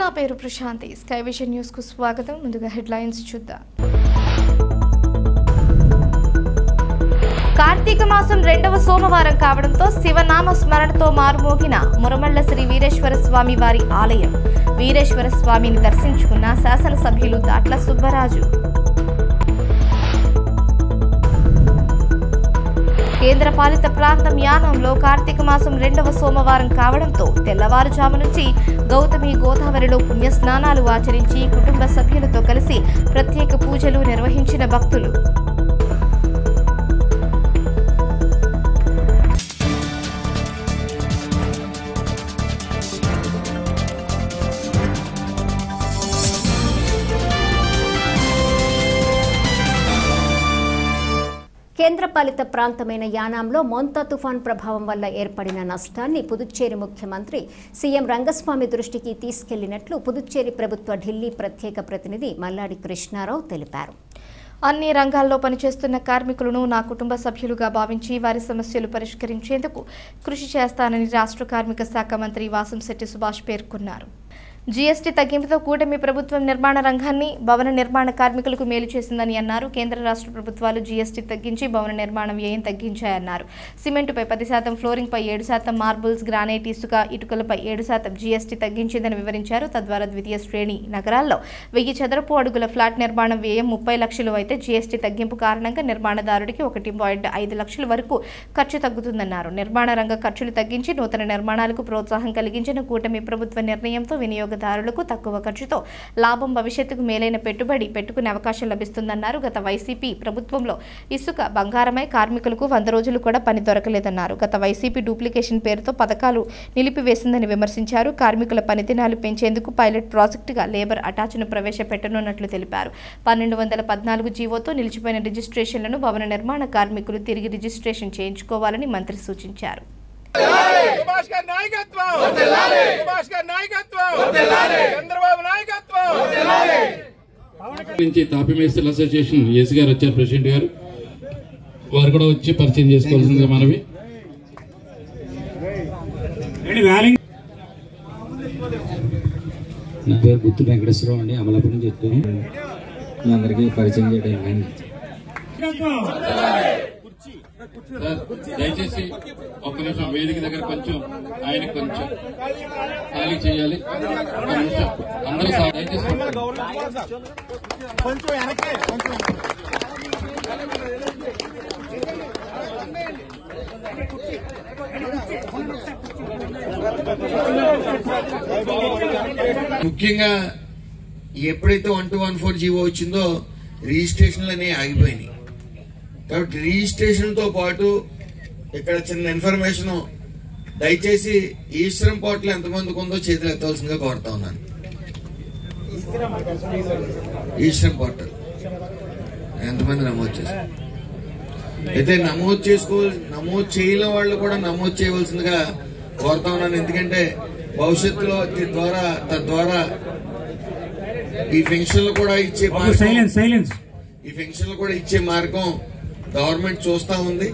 నా పేరు Prashanti. Sky vision news కు స్వాగతం. ముందుగా హెడ్లైన్స్ చూద్దాం. కార్తీక మాసం 2వ సోమవారం కావడంతో శివనామ స్మరణతో మారుమోగిన మురమళ్ల శ్రీ వీరేశ్వర స్వామి వారి ఆలయం. వీరేశ్వర స్వామిని దర్శించుకున్న శాసనసభ్యులు దాట్ల సుబ్బరాజు. కేంద్రపాలిత ప్రాంతం యానంలో కార్తీక మాసం 2వ సోమవారం కావడంతో తెల్లవారుజాము నుంచి గౌతమి గోదావరిలో పుణ్యస్నానాలు ఆచరించి కుటుంబ సభ్యులతో కలిసి ప్రత్యేక పూజలు నిర్వహించిన భక్తులు. కేంద్రపాలిత ప్రాంతమైన యానాంలో మోంతా తుఫాన్ ప్రభావం వల్ల ఏర్పడిన నష్టాన్ని పుదుచ్చేరి ముఖ్యమంత్రి సీఎం రంగస్వామి దృష్టికి తీసుకెళ్లినట్లు పుదుచ్చేరి ప్రభుత్వ ఢిల్లీ ప్రత్యేక ప్రతినిధి మల్లాడి కృష్ణారావు తెలిపారు. అన్ని రంగాల్లో పనిచేస్తున్న కార్మికులను నా కుటుంబ సభ్యులుగా భావించి వారి సమస్యలు పరిష్కరించేందుకు కృషి చేస్తానని రాష్ట్ర కార్మిక శాఖ మంత్రి వాసంశెట్టి సుభాష్ పేర్కొన్నారు. జీఎస్టీ తగ్గింపుతో కూటమి ప్రభుత్వం నిర్మాణ రంగాన్ని, భవన నిర్మాణ కార్మికులకు మేలు చేసిందని అన్నారు. కేంద్ర రాష్ట్ర ప్రభుత్వాలు జీఎస్టీ తగ్గించి భవన నిర్మాణ వ్యయం తగ్గించాయన్నారు. సిమెంటుపై 10%, ఫ్లోరింగ్పై 7%, మార్బుల్స్, గ్రానైట్, ఇసుక, ఇటుకలపై 7% జీఎస్టీ తగ్గించిందని వివరించారు. తద్వారా ద్వితీయ శ్రేణి నగరాల్లో 1000 చదరపు అడుగుల ఫ్లాట్ నిర్మాణ వ్యయం 30 లక్షలు అయితే జీఎస్టీ తగ్గింపు కారణంగా నిర్మాణదారుడికి 1.5 లక్షల వరకు ఖర్చు తగ్గుతుందన్నారు. నిర్మాణ రంగ ఖర్చులు తగ్గించి నూతన నిర్మాణాలకు ప్రోత్సాహం కలిగించిన కూటమి ప్రభుత్వ నిర్ణయంతో వినియోగదారులకు తక్కువ ఖర్చుతో లాభం, భవిష్యత్తుకు మేలైన పెట్టుబడి పెట్టుకునే అవకాశం లభిస్తుందన్నారు. గత వైసీపీ ప్రభుత్వంలో ఇసుక బంగారమై కార్మికులకు 100 రోజులు కూడా పని దొరకలేదన్నారు. గత వైసీపీ డూప్లికేషన్ పేరుతో పథకాలు నిలిపివేసిందని విమర్శించారు. కార్మికుల పనిదినాలు పెంచేందుకు పైలట్ ప్రాజెక్టుగా లేబర్ అటాచ్ను ప్రవేశపెట్టనున్నట్లు తెలిపారు. 1214 జీవోతో నిలిచిపోయిన రిజిస్ట్రేషన్లను భవన నిర్మాణ కార్మికులు తిరిగి రిజిస్ట్రేషన్ చేయించుకోవాలని మంత్రి సూచించారు. నుంచి తాపీ మేస్త్రుల అసోసియేషన్ ఏసీ గారు వచ్చారు, ప్రెసిడెంట్ గారు. వారు కూడా వచ్చి పరిచయం చేసుకోవాల్సిందిగా మనవి. నా పేరు గుత్తు వెంకటేశ్వరరావు అండి, అమలాపురం నుంచి వచ్చాను. మీ అందరికీ పరిచయం చేయడం కానీ దయచేసి ఒక్క నిమిషం వేదిక దగ్గర కొంచెం ఆయనకు కొంచెం ఖాళీ చేయాలి. అందరూ దయచేసి ముఖ్యంగా ఎప్పుడైతే 1214 జీవో వచ్చిందో రిజిస్ట్రేషన్లు అనేవి ఆగిపోయినాయి. కాబట్టి రిజిస్ట్రేషన్ తో పాటు ఇక్కడ చిన్న ఇన్ఫర్మేషన్, దయచేసి ఈశ్వరం పోర్టల్ ఎంతమందికి ఉందో చేతులు ఎత్తవలసిందిగా కోరుతా ఉన్నాను. ఈశ్వరం పోర్టల్ ఎంతమంది నమోదు చేస్తారు? అయితే నమోదు చేయని వాళ్ళు కూడా నమోదు చేయవలసిందిగా కోరుతా ఉన్నాను. ఎందుకంటే భవిష్యత్తులో తద్వారా ఈ పెన్షన్లు కూడా ఇచ్చే మార్గం గవర్నమెంట్ చూస్తా ఉంది.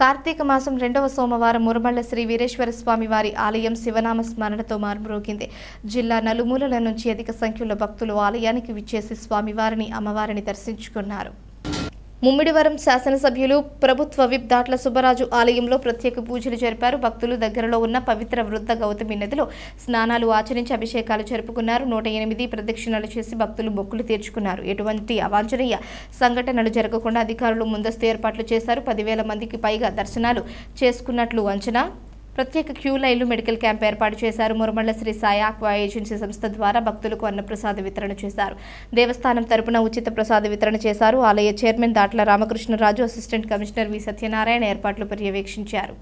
కార్తీక మాసం 2వ సోమవారం మురమళ్ల శ్రీ వీరేశ్వర స్వామి వారి ఆలయం శివనామ స్మరణతో మారుమ్రోగింది. జిల్లా నలుమూలల నుంచి అధిక సంఖ్యలో భక్తులు ఆలయానికి విచ్చేసి స్వామివారిని అమ్మవారిని దర్శించుకున్నారు. ముమ్మిడివరం శాసనసభ్యులు ప్రభుత్వ విప్ దాట్ల సుబ్బరాజు ఆలయంలో ప్రత్యేక పూజలు జరిపారు. భక్తులు దగ్గరలో ఉన్న పవిత్ర వృద్ధ గౌతమి నదిలో స్నానాలు ఆచరించి అభిషేకాలు జరుపుకున్నారు. 108 ప్రదక్షిణలు చేసి భక్తులు మొక్కులు తీర్చుకున్నారు. ఎటువంటి అవాంఛనీయ సంఘటనలు జరగకుండా అధికారులు ముందస్తు ఏర్పాట్లు చేశారు. 10,000 మందికి పైగా దర్శనాలు చేసుకున్నట్లు అంచనా. ప్రత్యేక క్యూ లైన్లు, మెడికల్ క్యాంప్ ఏర్పాటు చేశారు. మురమళ్ల శ్రీ సాయి ఆక్వా ఏజెన్సీ సంస్థ ద్వారా భక్తులకు అన్నప్రసాద వితరణ చేశారు. దేవస్థానం తరపున ఉచిత ప్రసాద వితరణ చేశారు. ఆలయ chairman Datla Ramakrishna Raju, assistant commissioner వి సత్యనారాయణ ఏర్పాట్లు పర్యవేక్షించారు.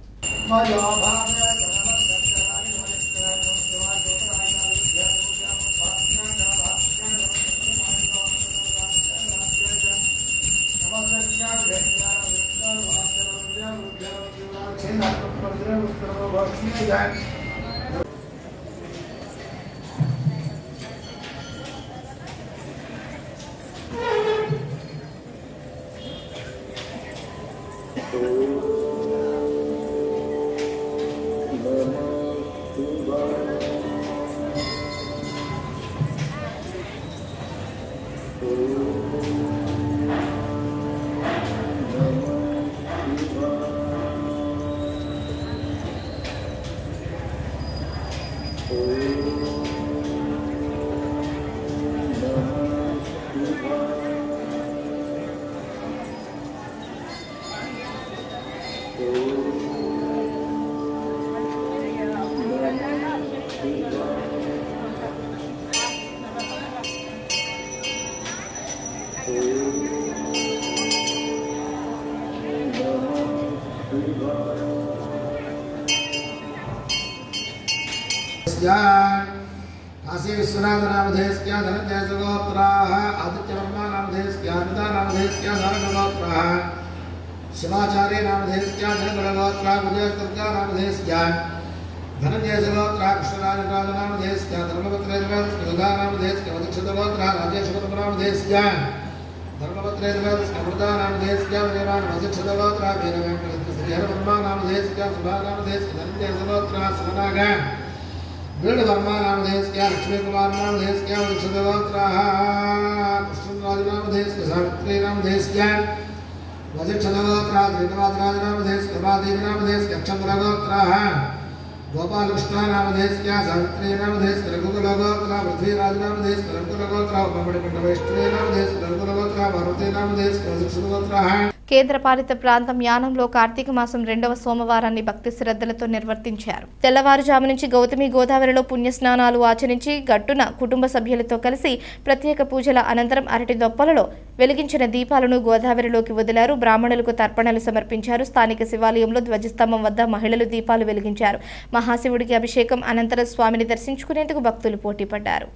काशी विश्वनाथ नामधेयस्य धनंजय सुगोत्राः आदित्यवर्मा नामधेयस्य अनिता नामधेयस्य धनगोत्राः शिवाचार्य नामधेयस्य जनगोत्राः विजयदुर्गा नामधेयस्य धनंजय सुगोत्राः कृष्णराज नामधेयस्य धर्मपत्रस्य सुधा नामधेयस्य वदक्षतगोत्राः राजेश्वर नामधेयस्य धर्मपत्रस्य अमृता नामधेयस्य विजयवान वदक्षतगोत्राः वीरवेंकटेश्वर श्रीहरवर्मा नामधेयस्य सुभा नामधेयस्य धनंजय सुगोत्राः शिवनागा वर्मा नामधेयस्य लक्ष्मी कुमार नामधेयस्य वदक्षतगोत्राः कृष्णराज नामधेयस्य सावित्री नामधेयस्य वदक्षतगोत्राः श्रीनिवासराज नामधेयस्य उमादेवी नामधेयस्य अक्षतगोत्राः गोपालकृष्ण नामधेयस्य सावित्री नामधेयस्य रघुकुलगोत्राः पृथ्वीराज नामधेयस्य रघुकुलगोत्राः उमामणिकण्ठवैष्णवी नामधेयस्य रघुकुलगोत्राः पार्वती नामधेयस्य वदक्षतगोत्राः. కేంద్రపాలిత ప్రాంతం యానంలో కార్తీక మాసం 2వ సోమవారాన్ని భక్తి శ్రద్ధలతో నిర్వర్తించారు. తెల్లవారుజాము నుంచి గౌతమి గోదావరిలో పుణ్యస్నానాలు ఆచరించి గట్టున కుటుంబ సభ్యులతో కలిసి ప్రత్యేక పూజల అనంతరం అరటి దొప్పలలో వెలిగించిన దీపాలను గోదావరిలోకి వదిలారు. బ్రాహ్మణులకు తర్పణలు సమర్పించారు. స్థానిక శివాలయంలో ధ్వజస్తంభం వద్ద మహిళలు దీపాలు వెలిగించారు. మహాశివుడికి అభిషేకం అనంతరం స్వామిని దర్శించుకునేందుకు భక్తులు పోటీపడ్డారు.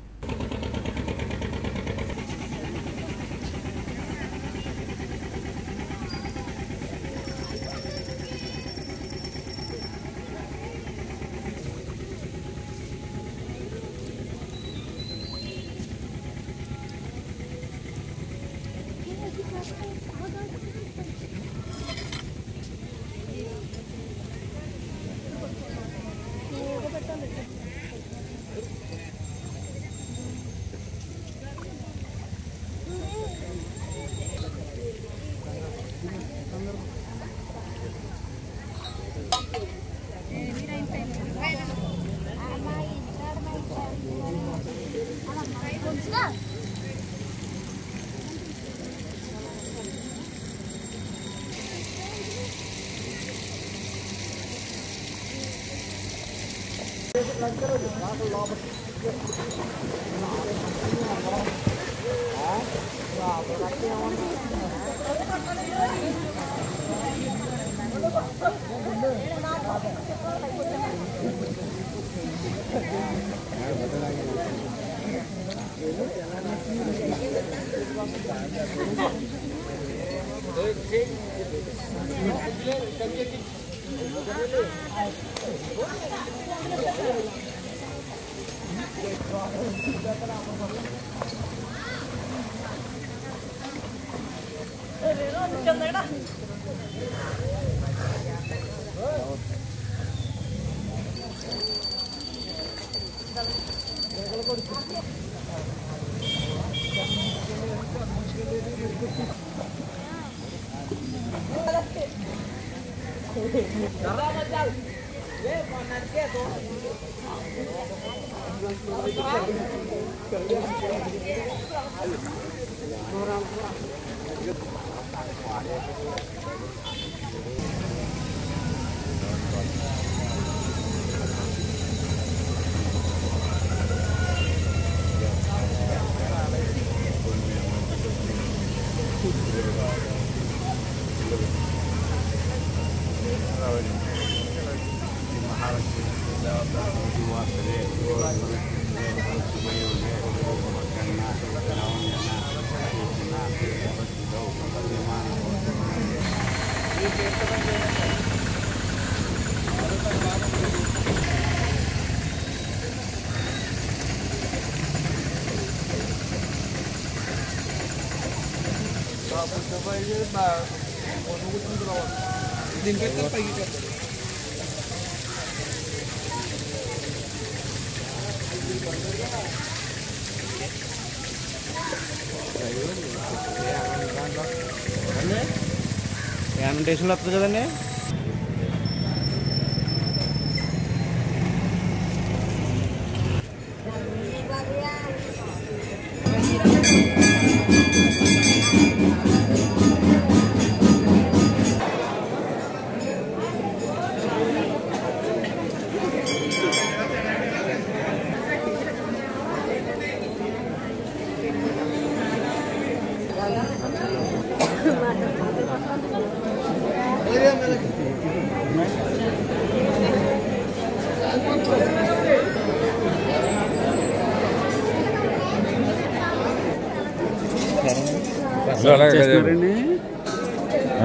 యానిమేషన్ వస్తుంది కదండి.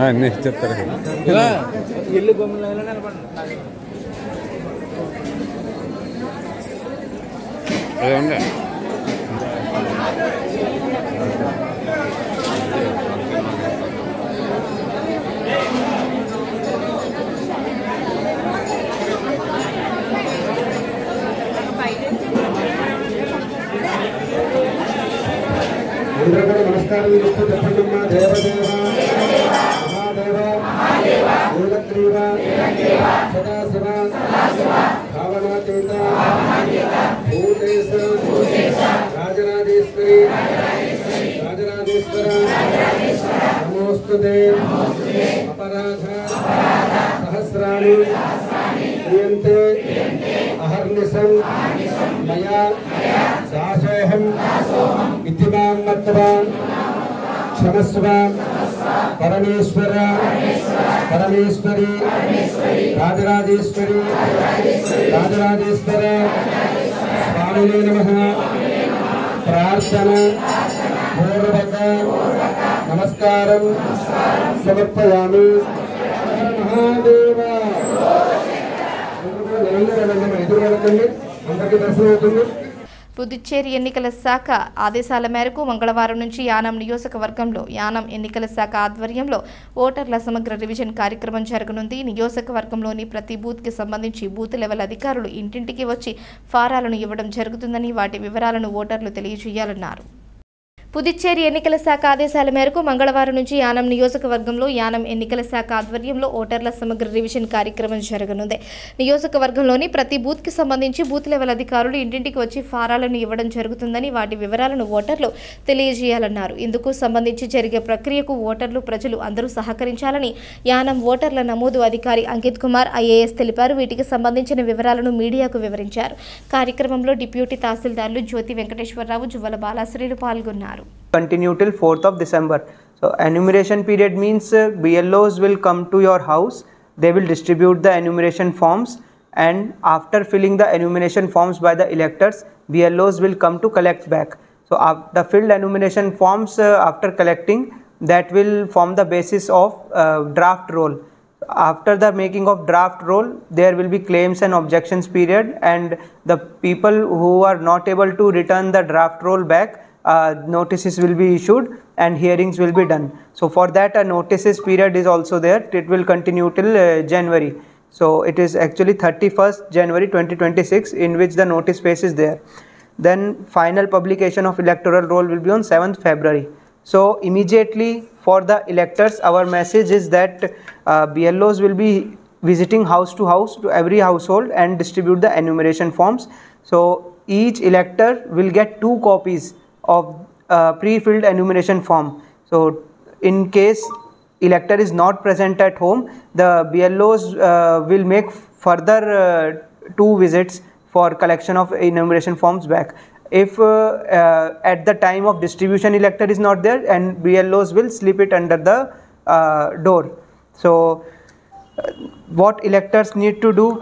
అన్నీ చెప్తారు ఇల్లు బొమ్మలు నిలబడి నమస్కారం చేస్తూ చెప్పండమ్మా. దేవదేవ మహాదేవ నీలగ్రీవ సదాశివ భావనాతీత భూతేశ రాజరాజేశ్వరి రాజరాజేశ్వర నమోస్తుతే అపరాధ సహస్రాణి క్రియంతే అహర్నిశం మయా దాసోహం ఇతిమాం మత్వా క్షమస్వ పరమేశ్వర పరమేశ్వరి రాజరాజేశ్వరి రాజరాజేశ్వర స్వామినే నమః. ప్రార్థన పూర్వక నమస్కారం సమర్పయామి. మహాదేవ ఎదురుగలండి, అందరికీ దర్శనం అవుతుంది. పుదుచ్చేరి ఎన్నికల శాఖ ఆదేశాల మేరకు మంగళవారం నుంచి యానాం నియోజకవర్గంలో యానాం ఎన్నికల శాఖ ఆధ్వర్యంలో ఓటర్ల సమగ్ర రివిజన్ కార్యక్రమం జరగనుంది. నియోజకవర్గంలోని ప్రతి బూత్కి సంబంధించి బూత్ లెవెల్ అధికారులు ఇంటింటికి వచ్చి ఫారాలను ఇవ్వడం జరుగుతుందని, వాటి వివరాలను ఓటర్లు తెలియజేయాలన్నారు. పుదుచ్చేరి ఎన్నికల శాఖ ఆదేశాల మేరకు మంగళవారం నుంచి యానాం నియోజకవర్గంలో యానాం ఎన్నికల శాఖ ఆధ్వర్యంలో ఓటర్ల సమగ్ర రివిజన్ కార్యక్రమం జరగనుంది. నియోజకవర్గంలోని ప్రతి బూత్కి సంబంధించి బూత్ లెవెల్ అధికారులు ఇంటింటికి వచ్చి ఫారాలను ఇవ్వడం జరుగుతుందని, వాటి వివరాలను ఓటర్లు తెలియజేయాలన్నారు. ఇందుకు సంబంధించి జరిగే ప్రక్రియకు ఓటర్లు ప్రజలు అందరూ సహకరించాలని యానాం ఓటర్ల నమోదు అధికారి అంకిత్ కుమార్ ఐఏఎస్ తెలిపారు. వీటికి సంబంధించిన వివరాలను మీడియాకు వివరించారు. కార్యక్రమంలో డిప్యూటీ తహసీల్దార్లు జ్యోతి వెంకటేశ్వరరావు, జువ్వల బాలాశ్రీలు పాల్గొన్నారు. Continue till 4th of December. So enumeration period means BLOs will come to your house. They will distribute the enumeration forms, and after filling the enumeration forms by the electors, BLOs will come to collect back. So the filled enumeration forms after collecting, that will form the basis of draft roll. After the making of draft roll, there will be claims and objections period, and the people who are not able to return the draft roll back, notices will be issued and hearings will be done. So for that a notices period is also there. It will continue till January. So it is actually 31st January 2026 in which the notice phase is there. Then final publication of electoral roll will be on 7th February. So immediately for the electors, our message is that BLOs will be visiting house to every household and distribute the enumeration forms. So each elector will get 2 copies of pre-filled enumeration form. So in case elector is not present at home, the BLOs will make further 2 visits for collection of enumeration forms back. If at the time of distribution elector is not there, and BLOs will slip it under the door. So what electors need to do,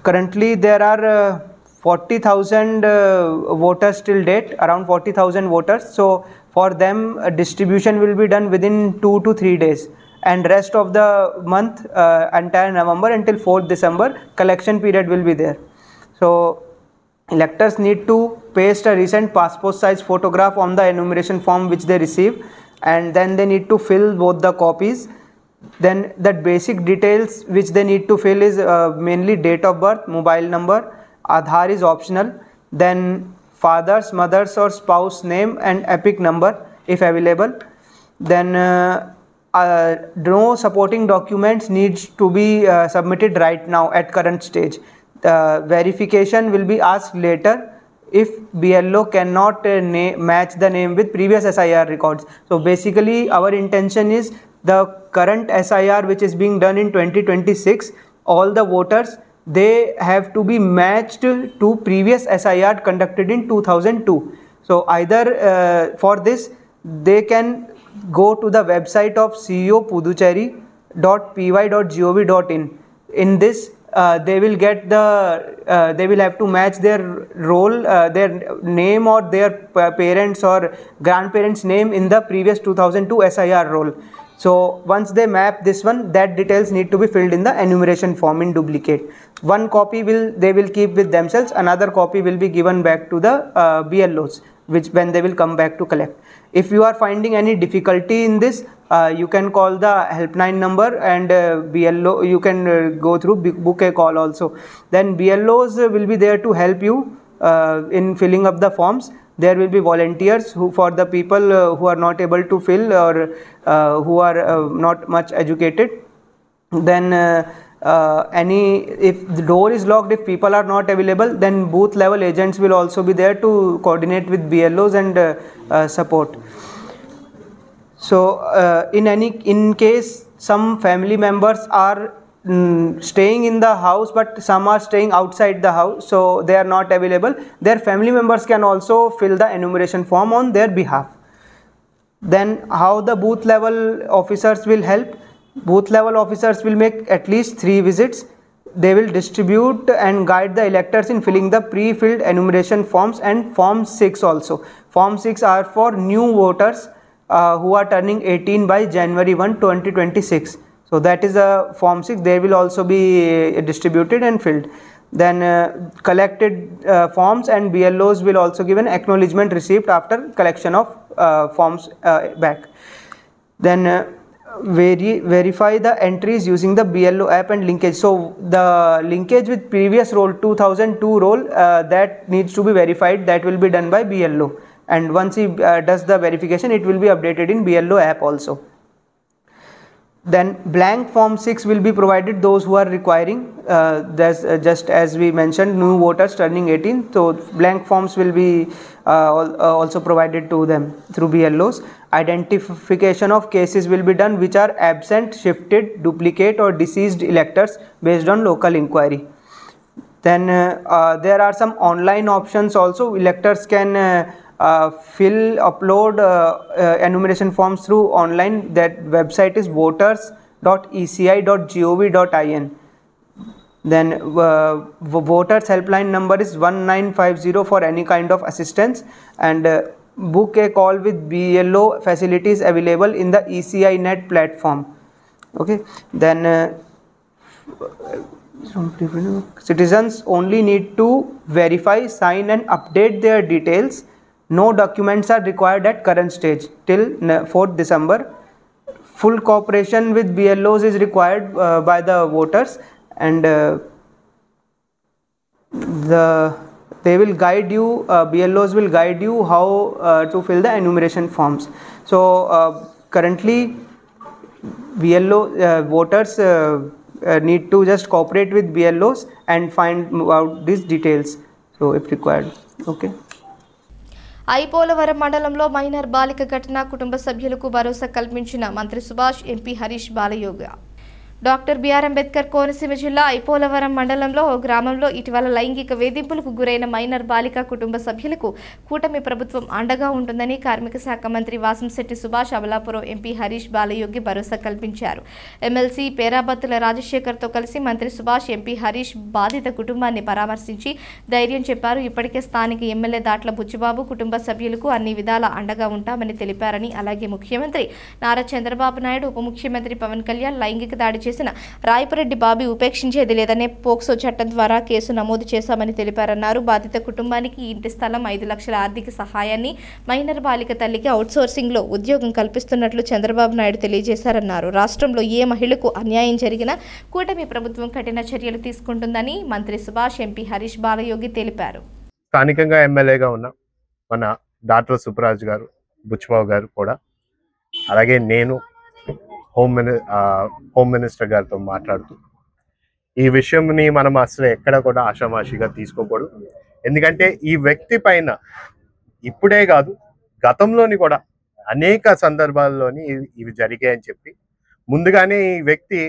currently there are 40,000 voters till date, around 40,000 voters. So for them distribution will be done within 2 to 3 days, and rest of the month, entire November until 4th December, collection period will be there. So electors need to paste a recent passport size photograph on the enumeration form which they receive, and then they need to fill both the copies. Then the basic details which they need to fill is mainly date of birth, mobile number, Aadhaar is optional, then father's, mother's or spouse name and EPIC number if available. Then no supporting documents needs to be submitted right now at current stage. Verification will be asked later if BLO cannot match the name with previous SIR records. So basically our intention is the current SIR which is being done in 2026, all the voters, they have to be matched to previous SIR conducted in 2002. So either for this they can go to the website of ceopuducherry.py.gov.in. In this they will get the they will have to match their role, their name or their parents or grandparents name in the previous 2002 SIR roll. So once they map this one, that details need to be filled in the enumeration form in duplicate. One copy they will keep with themselves, another copy will be given back to the BLOs, which when they will come back to collect. If you are finding any difficulty in this, you can call the helpline number, and BLO you can go through book a call also. Then BLOs will be there to help you in filling up the forms. There will be volunteers who, for the people who are not able to fill or who are not much educated. Then if the door is locked, if people are not available, then booth level agents will also be there to coordinate with BLOs and support. So in case some family members are staying in the house but some are staying outside the house, so they are not available, their family members can also fill the enumeration form on their behalf. Then how the booth level officers will help? Booth level officers will make at least 3 visits. They will distribute and guide the electors in filling the pre-filled enumeration forms and Form 6 also. Form 6 are for new voters who are turning 18 by January 1, 2026. So that is a Form 6. They will also be distributed and filled. Then collected forms and BLOs will also give an acknowledgement receipt after collection of forms back. Then verify the entries using the BLO app and linkage. So the linkage with previous roll, 2002 roll, that needs to be verified. That will be done by BLO, and once he does the verification, it will be updated in BLO app also. Then blank Form 6 will be provided those who are requiring. There's just as we mentioned, new voters turning 18, so blank forms will be also provided to them through BLOs. Identification of cases will be done which are absent, shifted, duplicate or deceased electors based on local inquiry. Then there are some online options also. Electors can upload enumeration forms through online. That website is voters.eci.gov.in. Then voters helpline number is 1950 for any kind of assistance, and book a call with BLO facilities available in the ECI net platform. Okay. Then citizens only need to verify, sign and update their details. No documents are required at current stage till 4th December. Full cooperation with BLOs is required by the voters, and the they will guide you, BLOs will guide you how to fill the enumeration forms. So currently BLO voters need to just cooperate with BLOs and find out these details, so if required. Okay. I. Polavaram మండలంలో minor బాలిక ఘటన కుటుంబ సభ్యులకు భరోసా కల్పించిన మంత్రి Subhash, MP Harish Balayogi. Doctor BR Ambedkar Konaseema జిల్లా ఐపోలవరం మండలంలో ఓ గ్రామంలో ఇటీవల లైంగిక వేధింపులకు గురైన మైనర్ బాలిక కుటుంబ సభ్యులకు కూటమి ప్రభుత్వం అండగా ఉంటుందని కార్మిక శాఖ మంత్రి వాసంశెట్టి సుభాష్, అమలాపురం ఎంపీ హరీష్ బాలయోగి భరోసా కల్పించారు. ఎమ్మెల్సీ పేరాబత్తుల రాజశేఖర్తో కలిసి మంత్రి సుభాష్, ఎంపీ హరీష్ బాధిత కుటుంబాన్ని పరామర్శించి ధైర్యం చెప్పారు. ఇప్పటికే స్థానిక ఎమ్మెల్యే దాట్ల బుచ్చిబాబు కుటుంబ సభ్యులకు అన్ని విధాల అండగా ఉంటామని తెలిపారని, అలాగే ముఖ్యమంత్రి నారా చంద్రబాబు నాయుడు, ఉప ముఖ్యమంత్రి పవన్ కళ్యాణ్ లైంగిక దాడి చేసిన రాయపరెడ్డి బాబీ ఉపేక్షించేది లేదనే పోక్సో చట్టం ద్వారా కేసు నమోదు చేశామని తెలిపారన్నారు. బాధిత కుటుంబానికి ఇంటి స్థలం, 5 లక్షల ఆర్థిక సహాయాన్ని, మైనర్ బాలిక తల్లికి అవుట్సోర్సింగ్లో ఉద్యోగం కల్పిస్తున్నట్లు చంద్రబాబు నాయుడు తెలియజేశారన్నారు. రాష్ట్రంలో ఏ మహిళకు అన్యాయం జరిగినా కూటమి ప్రభుత్వం కఠిన చర్యలు తీసుకుంటుందని మంత్రి సుభాష్, ఎంపీ హరీష్ బాలయోగి తెలిపారు. స్థానికంగా ఎమ్మెల్యేగా ఉన్న మన డాక్టర్ సుబ్బరాజు గారు, బుచ్చిబాబు గారు కూడా, అలాగే నేను హోమ్ మినిస్టర్ గారితో మాట్లాడుతూ ఈ విషయంని మనం అసలు ఎక్కడ కూడా ఆషామాషిగా తీసుకోకూడదు. ఎందుకంటే ఈ వ్యక్తి పైన ఇప్పుడే కాదు, గతంలోని కూడా అనేక సందర్భాల్లోని ఇవి జరిగాయని చెప్పి ముందుగానే ఈ వ్యక్తి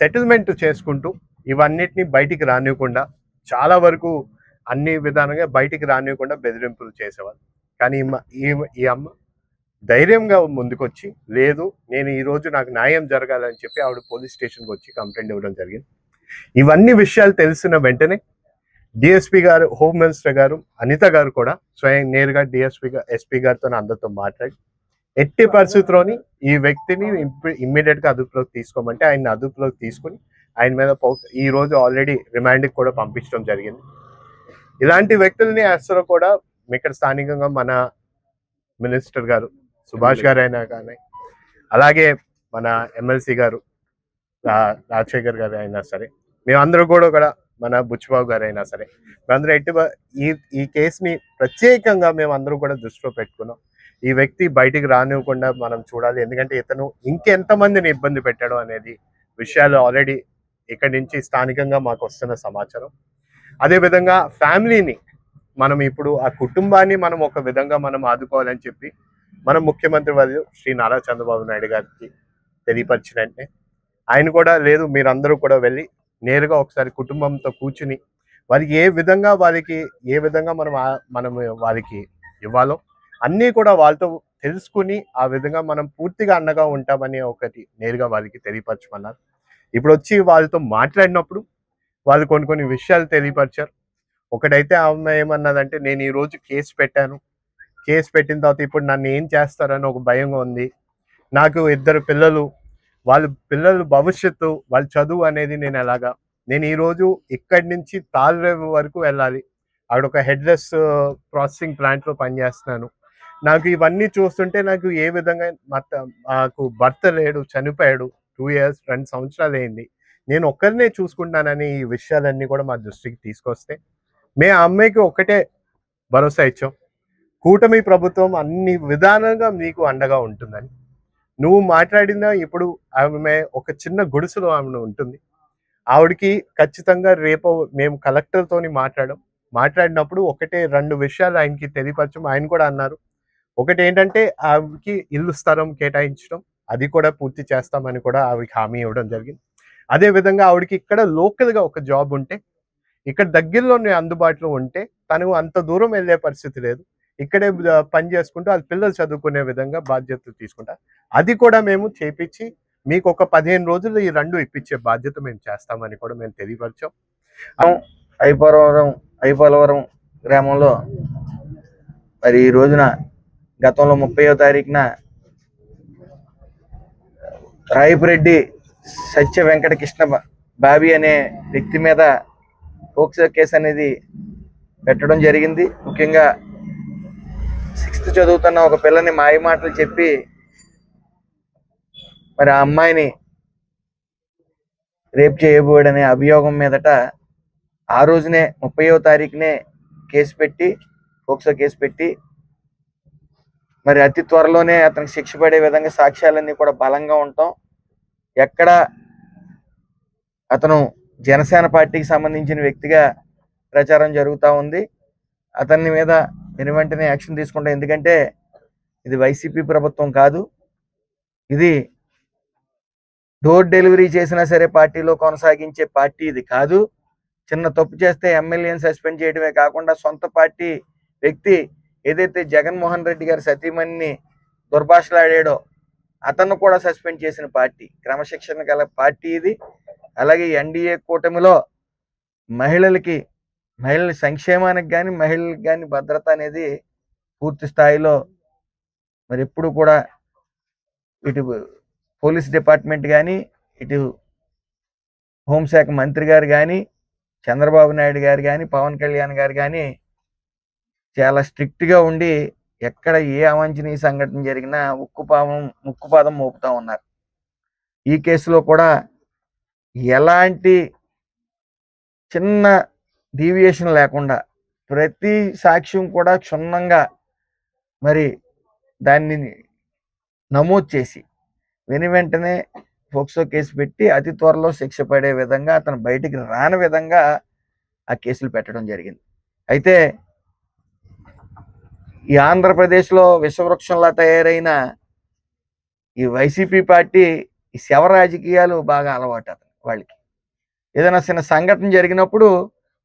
సెటిల్మెంట్ చేసుకుంటూ ఇవన్నిటిని బయటికి రానివ్వకుండా, చాలా వరకు అన్ని విధాలుగా బయటికి రానివ్వకుండా బెదిరింపులు చేసేవాళ్ళు. కానీ ఈ అమ్మ ధైర్యంగా ముందుకొచ్చి, లేదు నేను ఈరోజు నాకు న్యాయం జరగాలని చెప్పి ఆవిడ పోలీస్ స్టేషన్కి వచ్చి కంప్లైంట్ ఇవ్వడం జరిగింది. ఇవన్నీ విషయాలు తెలిసిన వెంటనే డిఎస్పీ గారు, హోమ్ మినిస్టర్ గారు, అనిత గారు కూడా స్వయం నేరుగా ఎస్పీ గారితో అందరితో మాట్లాడి ఎట్టి పరిస్థితుల్లోని ఈ వ్యక్తిని ఇమ్మీడియట్గా అదుపులోకి తీసుకోమంటే ఆయన అదుపులోకి తీసుకుని ఆయన మీద ఈ రోజు ఆల్రెడీ రిమాండ్కి కూడా పంపించడం జరిగింది. ఇలాంటి వ్యక్తుల్ని అసలు కూడా ఇక్కడ స్థానికంగా మన మినిస్టర్ గారు సుభాష్ గారు అయినా కానీ, అలాగే మన ఎమ్మెల్సీ గారు రాజశేఖర్ గారు అయినా సరే, మేమందరూ కూడా మన బుచ్చిబాబు గారు అయినా సరే, మేమందరూ ఈ కేసుని ప్రత్యేకంగా మేమందరూ కూడా దృష్టిలో పెట్టుకున్నాం. ఈ వ్యక్తి బయటికి రానివ్వకుండా మనం చూడాలి. ఎందుకంటే ఇతను ఇంకెంతమందిని ఇబ్బంది పెట్టాడు అనేది విషయాలు ఆల్రెడీ ఇక్కడి నుంచి స్థానికంగా మాకు వస్తున్న సమాచారం. అదేవిధంగా ఫ్యామిలీని మనం ఇప్పుడు ఆ కుటుంబాన్ని మనం ఒక విధంగా మనం ఆదుకోవాలని చెప్పి మనం ముఖ్యమంత్రి వర్యులు శ్రీ నారా చంద్రబాబు నాయుడు గారికి తెలియపరిచినట్టే ఆయన కూడా, లేదు మీరందరూ కూడా వెళ్ళి నేరుగా ఒకసారి కుటుంబంతో కూర్చుని వారికి ఏ విధంగా మనం వారికి ఇవ్వాలో అన్నీ కూడా వాళ్ళతో తెలుసుకుని ఆ విధంగా మనం పూర్తిగా అండగా ఉంటామని ఒకటి నేరుగా వాళ్ళకి తెలియపరచమన్నారు. ఇప్పుడు వచ్చి వాళ్ళతో మాట్లాడినప్పుడు వాళ్ళు కొన్ని విషయాలు తెలియపరిచారు. ఒకటైతే ఆమె ఏమన్నదంటే, నేను ఈరోజు కేసు పెట్టాను, కేసు పెట్టిన తర్వాత ఇప్పుడు నన్ను ఏం చేస్తారని ఒక భయంగా ఉంది. నాకు 2 పిల్లలు, వాళ్ళ పిల్లల భవిష్యత్తు, వాళ్ళ చదువు అనేది నేను ఈరోజు ఇక్కడి నుంచి తాల్రేవు వరకు వెళ్ళాలి. అక్కడ ఒక హెడ్లెస్ ప్రాసెసింగ్ ప్లాంట్లో పనిచేస్తున్నాను. నాకు ఇవన్నీ చూస్తుంటే నాకు ఏ విధంగా నాకు భర్త లేడు, చనిపోయాడు, 2 years 2 సంవత్సరాలు అయింది, నేను ఒక్కరినే చూసుకుంటానని ఈ విషయాలన్నీ కూడా మా దృష్టికి తీసుకొస్తే మేము ఆ అమ్మాయికి ఒకటే భరోసా ఇచ్చాం, కూటమి ప్రభుత్వం అన్ని విధానంగా మీకు అండగా ఉంటుందని. నువ్వు మాట్లాడినా ఇప్పుడు ఆమె ఒక చిన్న గుడిసెలో ఆమె ఉంటుంది. ఆవిడకి ఖచ్చితంగా రేపు మేము కలెక్టర్తోని మాట్లాడినప్పుడు 2 విషయాలు ఆయనకి తెలియపరచం. ఆయన కూడా అన్నారు, ఒకటి ఏంటంటే ఆవిడకి ఇల్లు స్థలం కేటాయించడం, అది కూడా పూర్తి చేస్తామని కూడా ఆవిడకి హామీ ఇవ్వడం జరిగింది. అదేవిధంగా ఆవిడకి ఇక్కడ లోకల్గా ఒక జాబ్ ఉంటే, ఇక్కడ దగ్గరలోనే అందుబాటులో ఉంటే తను అంత దూరం వెళ్ళే పరిస్థితి లేదు, ఇక్కడే పని చేసుకుంటూ వాళ్ళ పిల్లలు చదువుకునే విధంగా బాధ్యతలు తీసుకుంటా, అది కూడా మేము చేపించి మీకు ఒక 15 రోజుల్లో ఈ 2 ఇప్పించే బాధ్యత మేము చేస్తామని కూడా మేము తెలియపరిచాం. ఐపోలవరం గ్రామంలో మరి ఈ రోజున గతంలో 30వ తారీఖున రాయపురెడ్డి సత్య వెంకట కృష్ణ బాబీ అనే వ్యక్తి మీద పోక్సో కేసు అనేది పెట్టడం జరిగింది. ముఖ్యంగా 6th చదువుతున్న ఒక పిల్లని మాయ మాటలు చెప్పి మరి ఆ అమ్మాయిని రేప్ చేయబోడనే అభియోగం మీదట ఆ రోజునే 30వ తారీఖునే కేసు పెట్టి, పోక్సో కేసు పెట్టి మరి అతి త్వరలోనే అతనికి శిక్ష పడే విధంగా సాక్ష్యాలన్నీ కూడా బలంగా ఉంటాం. ఎక్కడ అతను జనసేన పార్టీకి సంబంధించిన వ్యక్తిగా ప్రచారం జరుగుతూ ఉంది. అతని మీద వెంటనే యాక్షన్ తీసుకుంటాం. ఎందుకంటే ఇది వైసీపీ ప్రభుత్వం కాదు, ఇది డోర్ డెలివరీ చేసినా సరే పార్టీలో కొనసాగించే పార్టీ ఇది కాదు. చిన్న తప్పు చేస్తే ఎమ్మెల్యేని సస్పెండ్ చేయడమే కాకుండా సొంత పార్టీ వ్యక్తి ఏదైతే జగన్మోహన్ రెడ్డి గారి సతీమణిని దుర్భాషలాడాడో అతను కూడా సస్పెండ్ చేసిన పార్టీ, క్రమశిక్షణ గల పార్టీ ఇది. అలాగే ఎన్డీఏ కూటమిలో మహిళల సంక్షేమానికి కానీ మహిళలకు కానీ భద్రత అనేది పూర్తి స్థాయిలో మరి ఎప్పుడు కూడా ఇటు పోలీస్ డిపార్ట్మెంట్ కానీ, ఇటు హోంశాఖ మంత్రి గారు కానీ, చంద్రబాబు నాయుడు గారు కానీ, పవన్ కళ్యాణ్ గారు కానీ చాలా స్ట్రిక్ట్గా ఉండి ఎక్కడ ఏ అవాంఛనీయ సంఘటన జరిగినా ముక్కుపాదం మోపుతా ఉన్నారు. ఈ కేసులో కూడా ఎలాంటి చిన్న డీవియేషన్ లేకుండా ప్రతి సాక్ష్యం కూడా క్షుణ్ణంగా మరి దాన్ని నమోదు చేసి వెంటనే పోక్సో కేసు పెట్టి అతి త్వరలో శిక్ష పడే విధంగా, అతను బయటికి రాని విధంగా ఆ కేసులు పెట్టడం జరిగింది. అయితే ఈ ఆంధ్రప్రదేశ్లో విషవృక్షంలా తయారైన ఈ వైసీపీ పార్టీ ఈ శవ రాజకీయాలు బాగా అలవాటు వాళ్ళకి. ఏదైనా చిన్న సంఘటన జరిగినప్పుడు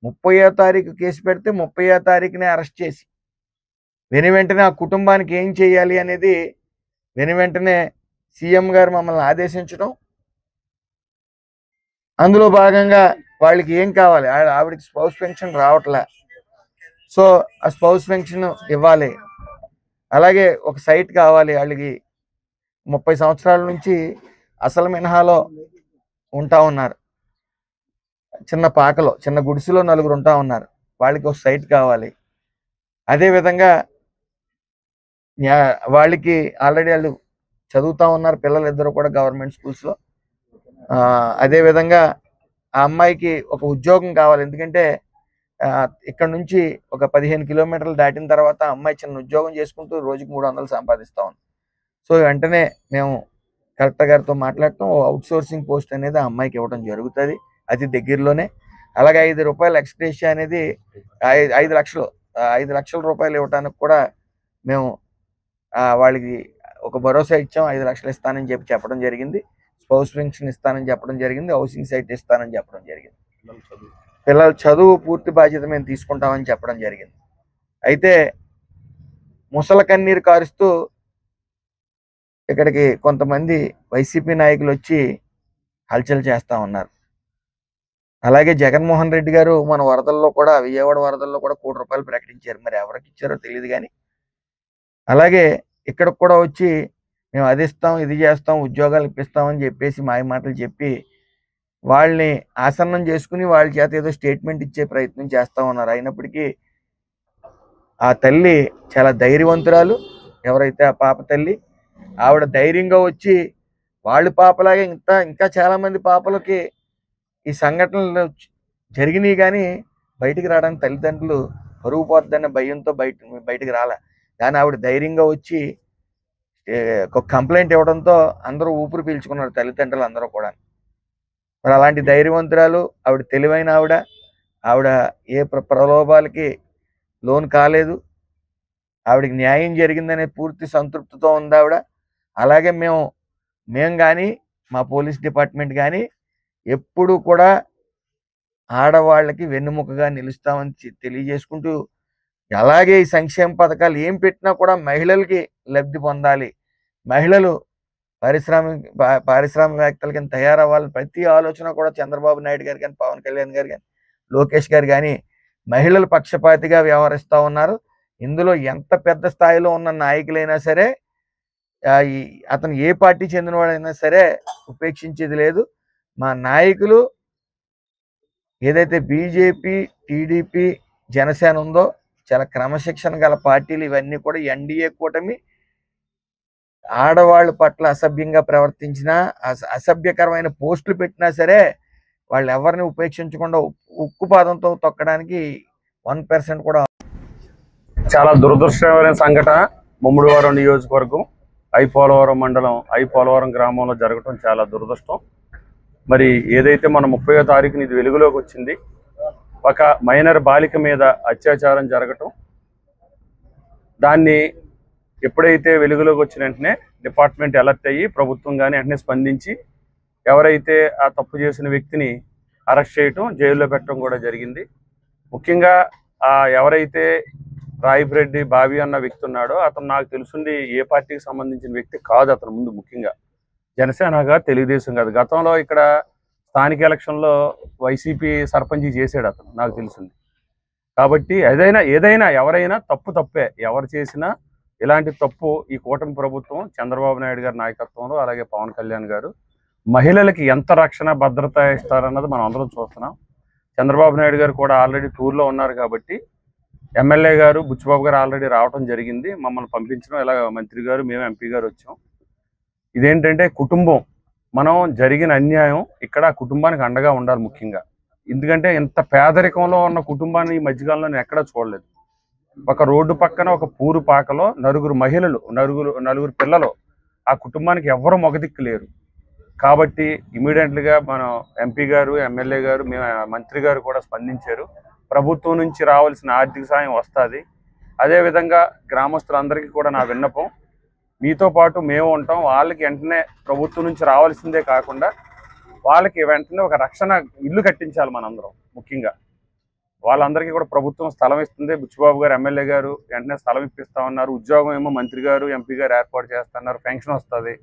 30వ తారీఖు కేసు పెడితే 30వ తారీఖునే అరెస్ట్ చేసి వెంటనే ఆ కుటుంబానికి ఏం చేయాలి అనేది వెంటనే సీఎం గారు మమ్మల్ని ఆదేశించడం, అందులో భాగంగా వాళ్ళకి ఏం కావాలి, ఆవిడకి స్పౌస్ పెన్షన్ రావట్లే, సో ఆ స్పౌస్ పెన్షన్ ఇవ్వాలి. అలాగే ఒక సైట్ కావాలి, వాళ్ళకి 30 సంవత్సరాల నుంచి అసలు మినహాలో ఉంటా ఉన్నారు, చిన్న పాకలో చిన్న గుడిసెలో 4 ఉంటా ఉన్నారు, వాళ్ళకి ఒక సైట్ కావాలి. అదేవిధంగా వాళ్ళకి ఆల్రెడీ వాళ్ళు చదువుతూ ఉన్నారు, పిల్లలిద్దరూ కూడా గవర్నమెంట్ స్కూల్స్లో. అదేవిధంగా ఆ అమ్మాయికి ఒక ఉద్యోగం కావాలి, ఎందుకంటే ఇక్కడ నుంచి ఒక 15 కిలోమీటర్లు దాటిన తర్వాత అమ్మాయి చిన్న ఉద్యోగం చేసుకుంటూ రోజుకి 300 సంపాదిస్తూ ఉంది. సో వెంటనే మేము కలెక్టర్ గారితో మాట్లాడటం, అవుట్సోర్సింగ్ పోస్ట్ అనేది ఆ అమ్మాయికి ఇవ్వడం జరుగుతుంది అతి దగ్గరలోనే. అలాగే 5 రూపాయల ఎక్స్గ్రేషియా అనేది 5 లక్షల రూపాయలు ఇవ్వడానికి కూడా మేము వాళ్ళకి ఒక భరోసా ఇచ్చాం. 5 లక్షలు ఇస్తానని చెప్పడం జరిగింది, స్పౌస్ పెన్షన్ ఇస్తానని చెప్పడం జరిగింది, హౌసింగ్ సైట్ ఇస్తానని చెప్పడం జరిగింది, పిల్లల చదువు పూర్తి బాధ్యత మేము తీసుకుంటామని చెప్పడం జరిగింది. అయితే ముసల కన్నీరు కారుస్తూ ఇక్కడికి కొంతమంది వైసీపీ నాయకులు వచ్చి హల్చల్ చేస్తూ ఉన్నారు. అలాగే జగన్మోహన్ రెడ్డి గారు మన వరదల్లో కూడా, విజయవాడ వరదల్లో కూడా ₹1 కోటి ప్రకటించారు, మరి ఎవరికి ఇచ్చారో తెలియదు. కానీ అలాగే ఇక్కడికి కూడా వచ్చి మేము అది ఇస్తాం, ఇది చేస్తాం, ఉద్యోగాలు ఇప్పిస్తామని చెప్పేసి మాయ మాటలు చెప్పి వాళ్ళని ఆసన్నం చేసుకుని వాళ్ళ చేత ఏదో స్టేట్మెంట్ ఇచ్చే ప్రయత్నం చేస్తూ ఉన్నారు. అయినప్పటికీ ఆ తల్లి చాలా ధైర్యవంతురాలు, ఎవరైతే ఆ పాప తల్లి, ఆవిడ ధైర్యంగా వచ్చి వాళ్ళు పాపలాగే ఇంకా చాలామంది పాపలకి ఈ సంఘటనలు జరిగినాయి, కానీ బయటికి రావడానికి తల్లిదండ్రులు పరుగు పోద్దన్న భయంతో బయటికి రాలే. కానీ ఆవిడ ధైర్యంగా వచ్చి ఒక కంప్లైంట్ ఇవ్వడంతో అందరూ ఊపిరి పీల్చుకున్నారు, తల్లిదండ్రులు అందరూ కూడా. మరి అలాంటి ధైర్యవంతురాలు ఆవిడ, తెలివైన ఆవిడ ఏ ప్రలోభాలకి లోన్ కాలేదు, ఆవిడకి న్యాయం జరిగిందనే పూర్తి సంతృప్తితో ఉంది ఆవిడ. అలాగే మేము కానీ మా పోలీస్ డిపార్ట్మెంట్ కానీ ఎప్పుడు కూడా ఆడవాళ్ళకి వెన్నుముకగా నిలుస్తామని తెలియజేసుకుంటూ, అలాగే ఈ సంక్షేమ పథకాలు ఏం పెట్టినా కూడా మహిళలకి లబ్ధి పొందాలి, మహిళలు పారిశ్రామికవేత్తల కింద తయారవ్వాలి. ప్రతి ఆలోచన కూడా చంద్రబాబు నాయుడు గారు కానీ, పవన్ కళ్యాణ్ గారు కానీ, లోకేష్ గారు కానీ మహిళల పక్షపాతిగా వ్యవహరిస్తూ ఉన్నారు. ఇందులో ఎంత పెద్ద స్థాయిలో ఉన్న నాయకులైనా సరే, అతను ఏ పార్టీ చెందినవాడైనా సరే ఉపేక్షించేది లేదు. మా నాయకులు ఏదైతే బీజేపీ, టీడీపీ, జనసేన ఉందో చాలా క్రమశిక్షణ గల పార్టీలు ఇవన్నీ కూడా. ఎన్డీఏ కూటమి ఆడవాళ్ళ పట్ల అసభ్యంగా ప్రవర్తించినా, అసభ్యకరమైన పోస్టులు పెట్టినా సరే వాళ్ళు ఎవరిని ఉపేక్షించకుండా ఉక్కుపాదంతో తొక్కడానికి 1% కూడా చాలా దురదృష్టకరమైన సంఘటన ముమ్మడివారం నియోజకవర్గం ఐపోలవరం మండలం ఐపోలవరం గ్రామంలో జరగటం చాలా దురదృష్టం. మరి ఏదైతే మన 30వ తారీఖున ఇది వెలుగులోకి వచ్చింది, ఒక మైనర్ బాలిక మీద అత్యాచారం జరగటం, దాన్ని ఎప్పుడైతే వెలుగులోకి వచ్చిన వెంటనే డిపార్ట్మెంట్ అలర్ట్ అయ్యి ప్రభుత్వం కానీ వెంటనే స్పందించి ఎవరైతే ఆ తప్పు చేసిన వ్యక్తిని అరెస్ట్ చేయటం, జైల్లో పెట్టడం కూడా జరిగింది. ముఖ్యంగా ఎవరైతే రాయిపురెడ్డి బాబీ అన్న వ్యక్తి ఉన్నాడో అతను నాకు తెలుసుండి ఏ పార్టీకి సంబంధించిన వ్యక్తి కాదు. అతను ముందు ముఖ్యంగా జనసేనగా తెలుగుదేశం కాదు. గతంలో ఇక్కడ స్థానిక ఎలక్షన్లో వైసీపీ సర్పంచ్ చేసాడు అతను, నాకు తెలిసింది. కాబట్టి ఏదైనా ఎవరైనా తప్పే, ఎవరు చేసినా ఇలాంటి తప్పు ఈ కూటమి ప్రభుత్వం చంద్రబాబు నాయుడు గారి నాయకత్వంలో, అలాగే పవన్ కళ్యాణ్ గారు మహిళలకి ఎంత రక్షణ భద్రత ఇస్తారన్నది మనం అందరం చూస్తున్నాం. చంద్రబాబు నాయుడు గారు కూడా ఆల్రెడీ టూర్లో ఉన్నారు కాబట్టి ఎమ్మెల్యే గారు బుచ్చిబాబు గారు ఆల్రెడీ రావడం జరిగింది, మమ్మల్ని పంపించడం, ఇలా మంత్రి గారు మేము ఎంపీ గారు వచ్చాం. ఇదేంటంటే కుటుంబం, మనం జరిగిన అన్యాయం ఇక్కడ కుటుంబానికి అండగా ఉండాలి ముఖ్యంగా. ఎందుకంటే ఇంత పేదరికంలో ఉన్న కుటుంబాన్ని ఈ మధ్యకాలంలో నేను ఎక్కడా చూడలేదు. ఒక రోడ్డు పక్కన ఒక పూరు పాకలో నలుగురు మహిళలు, నలుగురు పిల్లలు, ఆ కుటుంబానికి ఎవరు మొగదిక్కు లేరు. కాబట్టి ఇమీడియట్గా మనం ఎంపీ గారు, ఎమ్మెల్యే గారు, మేము మంత్రి గారు కూడా స్పందించారు. ప్రభుత్వం నుంచి రావాల్సిన ఆర్థిక సాయం వస్తుంది. అదేవిధంగా గ్రామస్తులందరికీ కూడా నా విన్నపం, మీతో పాటు మేము ఉంటాం. వాళ్ళకి వెంటనే ప్రభుత్వం నుంచి రావాల్సిందే కాకుండా వాళ్ళకి వెంటనే ఒక రక్షణ ఇల్లు కట్టించాలి మనందరం. ముఖ్యంగా వాళ్ళందరికీ కూడా ప్రభుత్వం స్థలం ఇస్తుంది. బుచ్చిబాబు గారు ఎమ్మెల్యే గారు వెంటనే స్థలం ఇప్పిస్తామన్నారు. ఉద్యోగం ఏమో మంత్రి గారు ఎంపీ గారు ఏర్పాటు చేస్తున్నారు. పెన్షన్ వస్తుంది,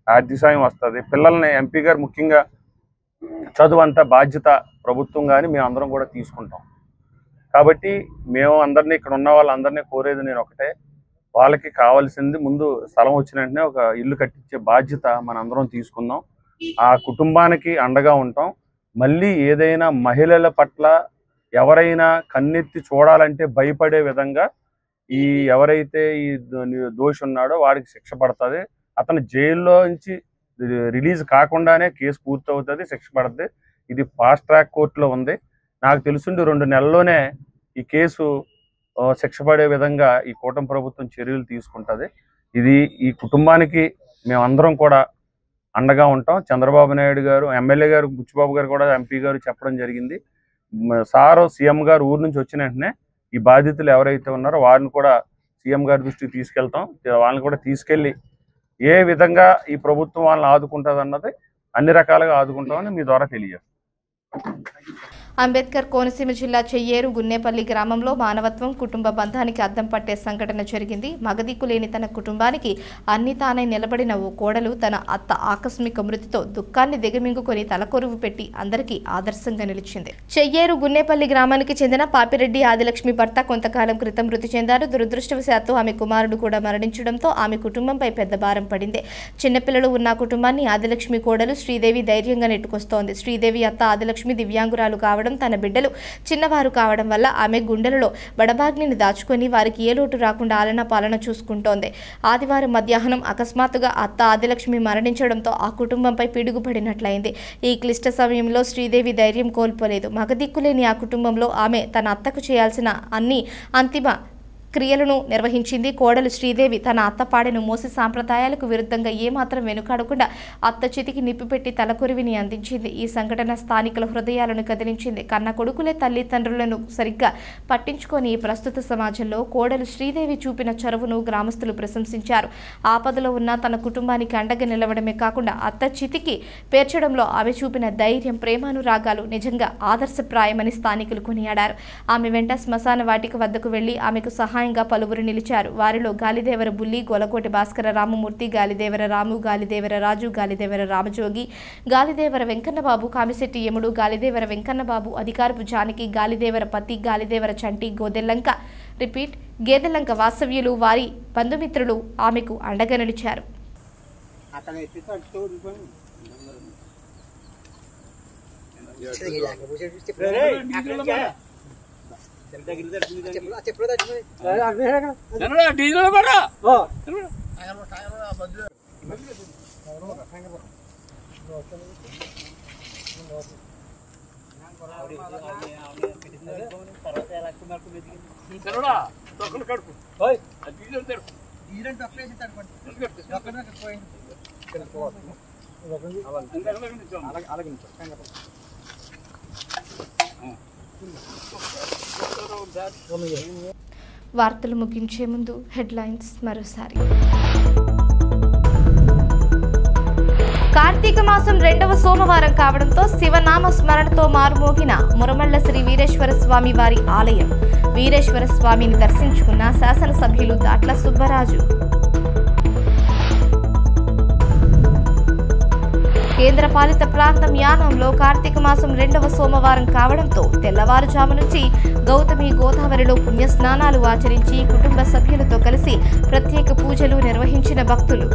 ఆర్థిక సాయం వస్తుంది. పిల్లల్ని ఎంపీ గారు ముఖ్యంగా చదువు అంతా బాధ్యత ప్రభుత్వం కానీ మేమందరం కూడా తీసుకుంటాం. కాబట్టి మేము అందరినీ, ఇక్కడ ఉన్న వాళ్ళందరినీ కోరేది నేను ఒకటే, వాళ్ళకి కావాల్సింది ముందు స్థలం వచ్చిన వెంటనే ఒక ఇల్లు కట్టించే బాధ్యత మనందరం తీసుకుందాం. ఆ కుటుంబానికి అండగా ఉంటాం. మళ్ళీ ఏదైనా మహిళల పట్ల ఎవరైనా కన్నెత్తి చూడాలంటే భయపడే విధంగా ఎవరైతే ఈ దోషి ఉన్నాడో వాడికి శిక్ష పడుతుంది. అతను జైల్లో నుంచి రిలీజ్ కాకుండానే కేసు పూర్తవుతుంది, శిక్ష పడుతుంది. ఇది ఫాస్ట్ ట్రాక్ కోర్టులో ఉంది. నాకు తెలుసుండి 2 నెలల్లోనే ఈ కేసు శిక్ష పడే విధంగా ఈ కూటమి ప్రభుత్వం చర్యలు తీసుకుంటుంది. ఇది ఈ కుటుంబానికి మేమందరం కూడా అండగా ఉంటాం. చంద్రబాబు నాయుడు గారు, ఎమ్మెల్యే గారు, బుచ్చిబాబు గారు కూడా ఎంపీ గారు చెప్పడం జరిగింది. సారు సీఎం గారు ఊరు నుంచి వచ్చిన వెంటనే ఈ బాధితులు ఎవరైతే ఉన్నారో వారిని కూడా సీఎం గారి దృష్టికి తీసుకెళ్తాం. వాళ్ళని కూడా తీసుకెళ్ళి ఏ విధంగా ఈ ప్రభుత్వం వాళ్ళని ఆదుకుంటుంది అన్నది అన్ని రకాలుగా ఆదుకుంటామని మీ ద్వారా తెలియజేస్తాం. అంబేద్కర్ కోనసీమ జిల్లా చెయ్యేరు గున్నేపల్లి గ్రామంలో మానవత్వం, కుటుంబ బంధానికి అద్దం పట్టే సంఘటన జరిగింది. మగదిక్కు లేని తన కుటుంబానికి అన్ని తానై నిలబడిన ఓ కోడలు తన అత్త ఆకస్మిక మృతితో దుఃఖాన్ని దిగమింగుకొని తలకొరువు పెట్టి అందరికీ ఆదర్శంగా నిలిచింది. చెయ్యేరు గున్నేపల్లి గ్రామానికి చెందిన పాపిరెడ్డి ఆదిలక్ష్మి భర్త కొంతకాలం క్రితం మృతి చెందారు. దురదృష్టవశాత్తు ఆమె కుమారుడు కూడా మరణించడంతో ఆమె కుటుంబంపై పెద్ద భారం పడింది. చిన్నపిల్లలు ఉన్న కుటుంబాన్ని ఆదిలక్ష్మి కోడలు శ్రీదేవి ధైర్యంగా నెట్టుకొస్తోంది. శ్రీదేవి అత్త ఆదిలక్ష్మి దివ్యాంగురాలు కావడం, తన బిడ్డలు చిన్నవారు కావడం వల్ల ఆమె గుండెలలో బడబాగ్నిని దాచుకొని వారికి ఏ లోటు రాకుండా ఆలన పాలన చూసుకుంటోంది. ఆదివారం మధ్యాహ్నం అకస్మాత్తుగా అత్త ఆదిలక్ష్మి మరణించడంతో ఆ కుటుంబంపై పిడుగుపడినట్లయింది. ఈ క్లిష్ట సమయంలో శ్రీదేవి ధైర్యం కోల్పోలేదు. మగదిక్కులేని ఆ కుటుంబంలో ఆమె తన అత్తకు చేయాల్సిన అన్ని అంతిమ క్రియలను నిర్వహించింది. కోడలు శ్రీదేవి తన అత్త పాడెను మోసి సాంప్రదాయాలకు విరుద్ధంగా ఏమాత్రం వెనుకాడకుండా అత్త చితికి నిప్పిపెట్టి తలకొరివిని అందించింది. ఈ సంఘటన స్థానికుల హృదయాలను కదిలించింది. కన్న కొడుకులే తల్లిదండ్రులను సరిగ్గా పట్టించుకొని ప్రస్తుత సమాజంలో కోడలు శ్రీదేవి చూపిన చొరవను గ్రామస్తులు ప్రశంసించారు. ఆపదలో ఉన్న తన కుటుంబానికి అండగా నిలవడమే కాకుండా అత్త చితికి పేర్చడంలో ఆమె చూపిన ధైర్యం, ప్రేమానురాగాలు నిజంగా ఆదర్శప్రాయమని స్థానికులు కొనియాడారు. ఆమె వెంట శ్మశాన వాటిక వద్దకు వెళ్లి ఆమెకు సహాయంగా పలువురు నిలిచారు. వారిలో గాలిదేవర బుల్లి, గోలకోటి భాస్కర రామమూర్తి, గాలిదేవర రాము, గాలిదేవర రాజు, గాలిదేవర రామజోగి, గాలిదేవర వెంకన్నబాబు, కామిశెట్టి యముడు, గాలిదేవర వెంకన్నబాబు, అధికారపు జానకి, గాలిదేవర పతి, గాలిదేవర చంటి, గేదెలంక వాసవ్యులు, వారి బంధుమిత్రులు ఆమెకు అండగా నిలిచారు. వార్తలు ముగించే ముందు హెడ్లైన్స్ మరోసారి. కార్తీక మాసం 2వ సోమవారం కావడంతో శివనామ స్మరణతో మారుమోగిన మురమళ్ళ శ్రీ వీరేశ్వర స్వామి వారి ఆలయం. వీరేశ్వర స్వామిని దర్శించుకున్న శాసనసభ్యులు దాట్ల సుబ్బరాజు. కేంద్రపాలిత ప్రాంతం యానంలో కార్తీక మాసం 2వ సోమవారం కావడంతో తెల్లవారుజాము నుంచి గౌతమి గోదావరిలో పుణ్యస్నానాలు ఆచరించి కుటుంబ సభ్యులతో కలిసి ప్రత్యేక పూజలు నిర్వహించిన భక్తులు.